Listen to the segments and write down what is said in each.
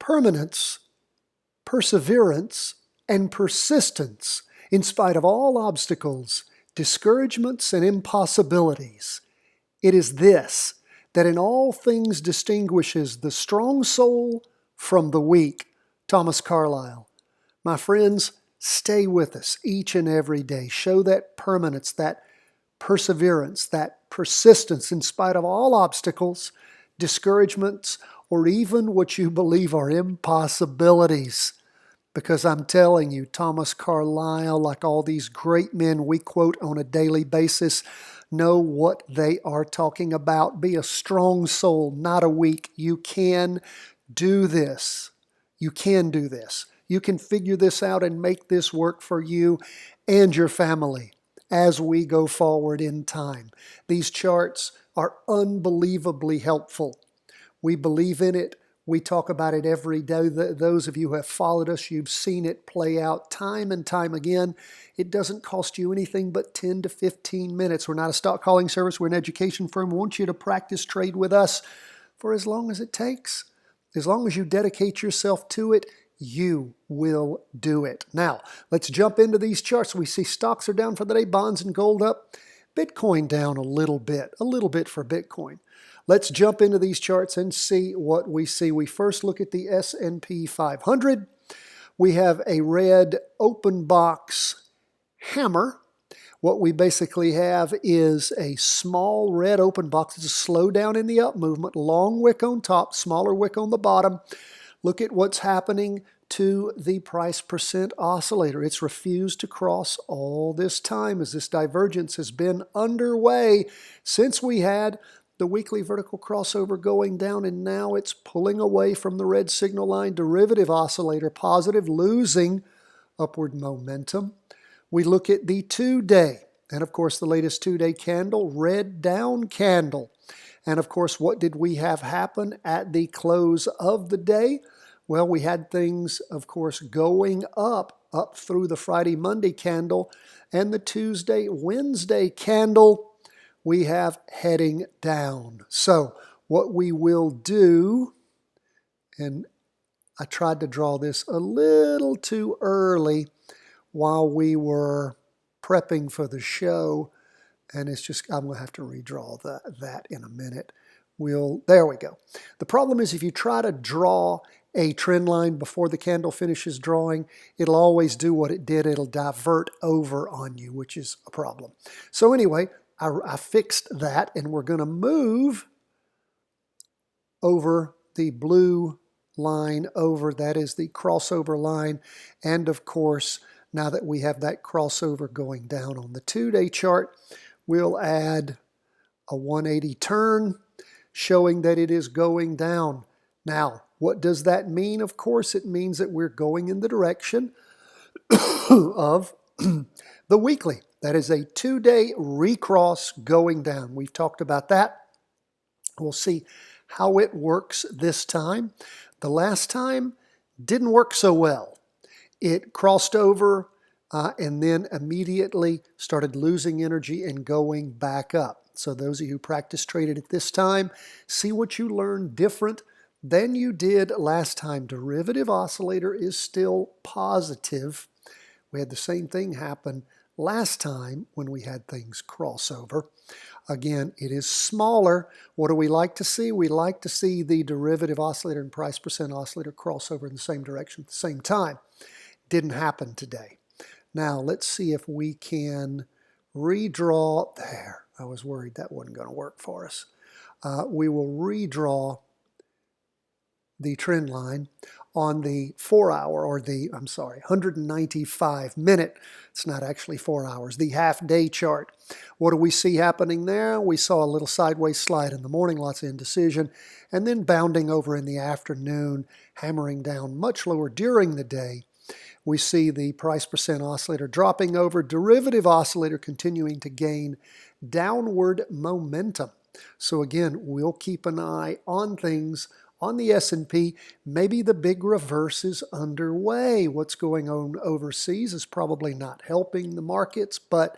permanence, perseverance, and persistence in spite of all obstacles, discouragements, and impossibilities. It is this that in all things distinguishes the strong soul from the weak. Thomas Carlyle. My friends, stay with us each and every day. Show that permanence, that perseverance, that persistence in spite of all obstacles, discouragements, or even what you believe are impossibilities. Because I'm telling you, Thomas Carlyle, like all these great men we quote on a daily basis, know what they are talking about. Be a strong soul, not a weak. You can do this. You can do this. You can figure this out and make this work for you and your family as we go forward in time. These charts are unbelievably helpful. We believe in it. We talk about it every day. Those of you who have followed us, you've seen it play out time and time again. It doesn't cost you anything but 10 to 15 minutes. We're not a stock calling service. We're an education firm. We want you to practice trade with us for as long as it takes. As long as you dedicate yourself to it, you will do it. Now, let's jump into these charts. We see stocks are down for the day, bonds and gold up. Bitcoin down a little bit for Bitcoin. Let's jump into these charts and see what we see. We first look at the S&P 500. We have a red open box hammer. What we basically have is a small red open box. It's a slowdown in the up movement, long wick on top, smaller wick on the bottom. Look at what's happening to the price percent oscillator. It's refused to cross all this time as this divergence has been underway since we had the weekly vertical crossover going down, and now it's pulling away from the red signal line. Derivative oscillator positive, losing upward momentum. We look at the 2-day, and of course the latest 2-day candle, red down candle. And of course, what did we have happen at the close of the day? Well, we had things, of course, going up through the Friday, Monday candle, and the Tuesday, Wednesday candle we have heading down. So what we will do, and I tried to draw this a little too early while we were prepping for the show, and it's just, I'm going to have to redraw that in a minute. There we go. The problem is if you try to draw a trend line before the candle finishes drawing, it'll always do what it did. It'll divert over on you, which is a problem. So anyway, I fixed that, and we're going to move over the blue line over. That is the crossover line. And of course, now that we have that crossover going down on the 2-day chart, we'll add a 180 turn showing that it is going down. Now, what does that mean? Of course, it means that we're going in the direction of the weekly. That is a 2-day recross going down. We've talked about that. We'll see how it works this time. The last time didn't work so well. It crossed over and then immediately started losing energy and going back up. So those of you who practice traded at this time, see what you learned different than you did last time. Derivative oscillator is still positive. We had the same thing happen last time when we had things cross over. Again, it is smaller. What do we like to see? We like to see the derivative oscillator and price percent oscillator cross over in the same direction at the same time. Didn't happen today. Now, let's see if we can redraw there. I was worried that wasn't going to work for us. We will redraw the trend line on the 4-hour, or the, 195-minute, it's not actually 4 hours, the half-day chart. What do we see happening there? We saw a little sideways slide in the morning, lots of indecision, and then bounding over in the afternoon, hammering down much lower during the day. We see the price percent oscillator dropping over, derivative oscillator continuing to gain downward momentum. So again, we'll keep an eye on things on the S&P. Maybe the big reverse is underway. What's going on overseas is probably not helping the markets, but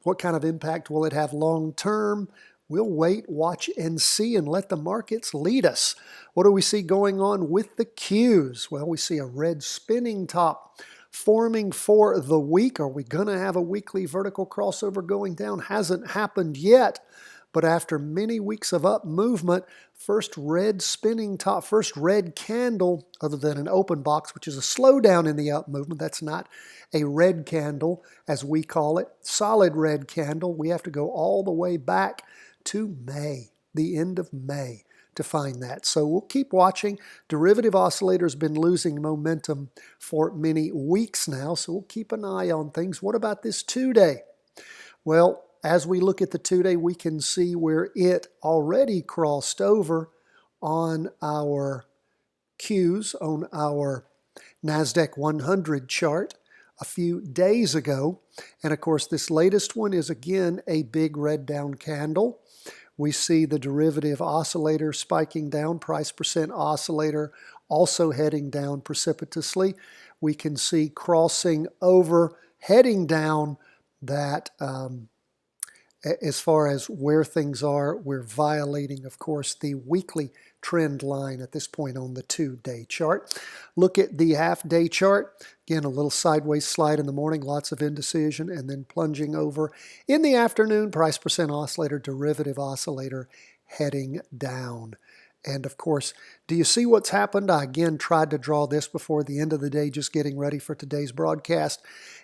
what kind of impact will it have long term? We'll wait, watch, and see, and let the markets lead us. What do we see going on with the Qs? Well, we see a red spinning top forming for the week. Are we going to have a weekly vertical crossover going down? Hasn't happened yet. But after many weeks of up movement, first red spinning top, first red candle, other than an open box, which is a slowdown in the up movement. That's not a red candle, as we call it, solid red candle. We have to go all the way back to May, the end of May, to find that. So we'll keep watching. Derivative oscillator's been losing momentum for many weeks now, so we'll keep an eye on things. What about this 2-day? Well, as we look at the 2-day, we can see where it already crossed over on our Qs, on our NASDAQ 100 chart a few days ago. And of course, this latest one is again a big red down candle. We see the derivative oscillator spiking down, price percent oscillator also heading down precipitously. We can see crossing over, heading down that as far as where things are, we're violating, of course, the weekly trend line at this point on the 2-day chart. Look at the half-day chart. Again, a little sideways slide in the morning, lots of indecision, and then plunging over in the afternoon, price percent oscillator, derivative oscillator heading down. And of course, do you see what's happened? I again tried to draw this before the end of the day, just getting ready for today's broadcast.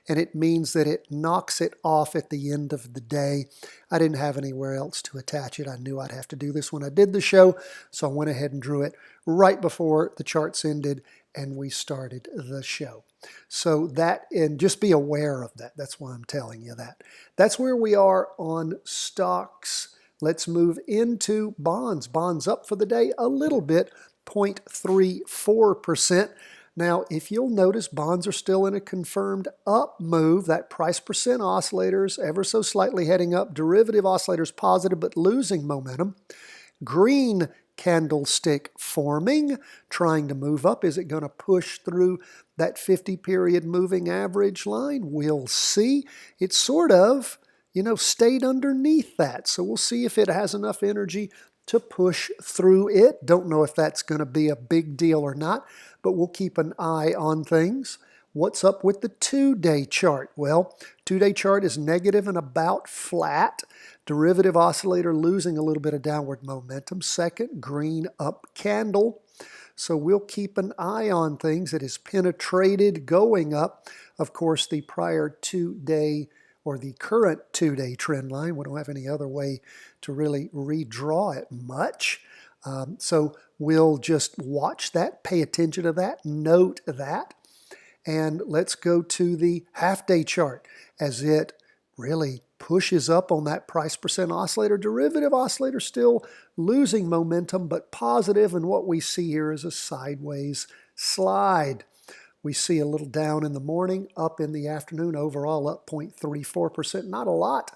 And it means that it knocks it off at the end of the day. I didn't have anywhere else to attach it. I knew I'd have to do this when I did the show, so I went ahead and drew it right before the charts ended and we started the show. So that, and just be aware of that. That's why I'm telling you that. That's where we are on stocks. Let's move into bonds. Bonds up for the day a little bit, 0.34%. Now, if you'll notice, bonds are still in a confirmed up move. That price percent oscillators ever so slightly heading up. Derivative oscillators positive but losing momentum. Green candlestick forming, trying to move up. Is it going to push through that 50-period moving average line? We'll see. It's sort of, stayed underneath that. So we'll see if it has enough energy to push through it. Don't know if that's going to be a big deal or not, but we'll keep an eye on things. What's up with the 2-day chart? Well, 2-day chart is negative and about flat. Derivative oscillator losing a little bit of downward momentum. Second green up candle. So we'll keep an eye on things. It is penetrated going up. Of course, the prior 2-day or the current 2-day trend line. We don't have any other way to really redraw it much. So we'll just watch that, pay attention to that, note that. And let's go to the half-day chart as it really pushes up on that price percent oscillator. Derivative oscillator still losing momentum, but positive. And what we see here is a sideways slide. We see a little down in the morning, up in the afternoon, overall up 0.34%. Not a lot,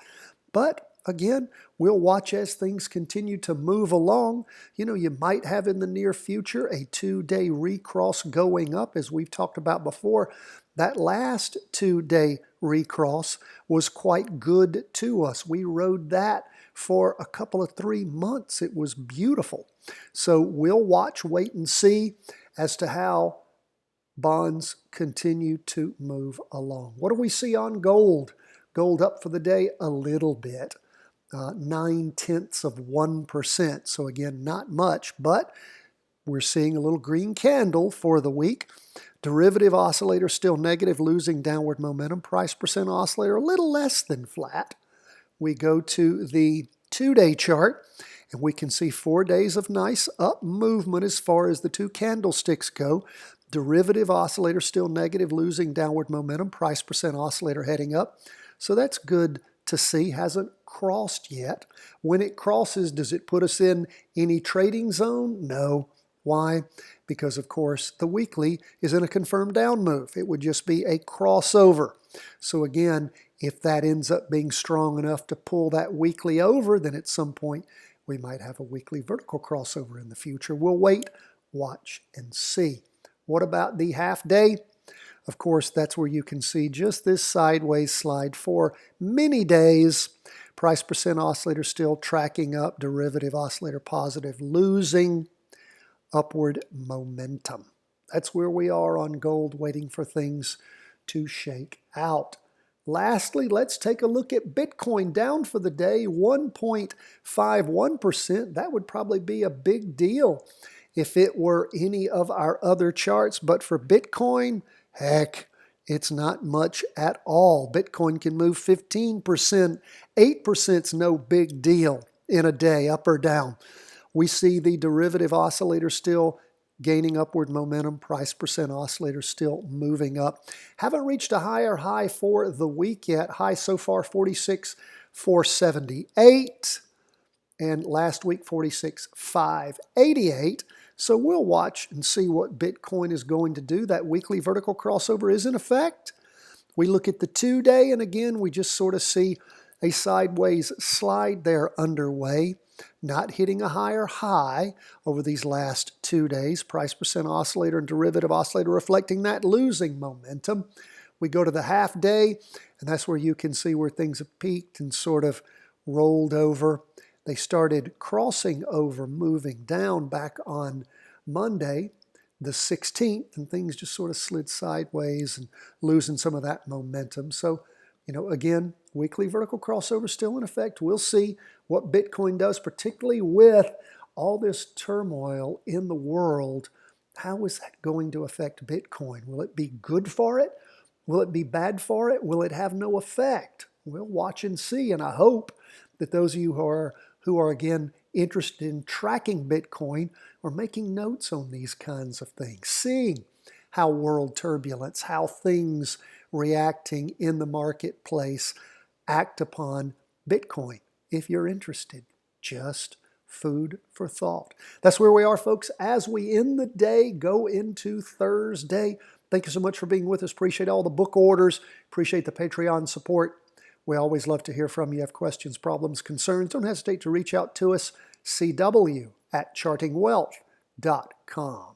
but again, we'll watch as things continue to move along. You might have in the near future a 2-day recross going up, as we've talked about before. That last 2-day recross was quite good to us. We rode that for a couple of 3 months. It was beautiful. So we'll watch, wait and see as to how bonds continue to move along. What do we see on gold? Gold up for the day a little bit, 0.9%. So again, not much, but we're seeing a little green candle for the week. Derivative oscillator still negative, losing downward momentum. Price percent oscillator a little less than flat. We go to the 2-day chart, and we can see 4 days of nice up movement as far as the 2 candlesticks go. Derivative oscillator still negative, losing downward momentum. Price percent oscillator heading up. So that's good to see. Hasn't crossed yet. When it crosses, does it put us in any trading zone? No. Why? Because, of course, the weekly is in a confirmed down move. It would just be a crossover. So again, if that ends up being strong enough to pull that weekly over, then at some point we might have a weekly vertical crossover in the future. We'll wait, watch, and see. What about the half day? Of course, that's where you can see just this sideways slide for many days. Price percent oscillator still tracking up, derivative oscillator positive, losing upward momentum. That's where we are on gold, waiting for things to shake out. Lastly, let's take a look at Bitcoin, down for the day 1.51%. That would probably be a big deal if it were any of our other charts, but for Bitcoin, heck, it's not much at all. Bitcoin can move 15%, 8% is no big deal in a day, up or down. We see the derivative oscillator still gaining upward momentum, price percent oscillator still moving up. Haven't reached a higher high for the week yet. High so far 46,478, and last week 46,588. So we'll watch and see what Bitcoin is going to do. That weekly vertical crossover is in effect. We look at the 2-day, and again we just sort of see a sideways slide there underway. Not hitting a higher high over these last 2 days. Price percent oscillator and derivative oscillator reflecting that losing momentum. We go to the half day, and that's where you can see where things have peaked and sort of rolled over. They started crossing over, moving down back on Monday, the 16th, and things just sort of slid sideways and losing some of that momentum. So, again, weekly vertical crossover still in effect. We'll see what Bitcoin does, particularly with all this turmoil in the world. How is that going to affect Bitcoin? Will it be good for it? Will it be bad for it? Will it have no effect? We'll watch and see, and I hope that those of you who are again interested in tracking Bitcoin are making notes on these kinds of things, seeing how world turbulence, how things reacting in the marketplace act upon Bitcoin. If you're interested, just food for thought. That's where we are, folks, as we end the day, go into Thursday. Thank you so much for being with us. Appreciate all the book orders. Appreciate the Patreon support. We always love to hear from you. Have questions, problems, concerns, don't hesitate to reach out to us. CW@chartingwealth.com.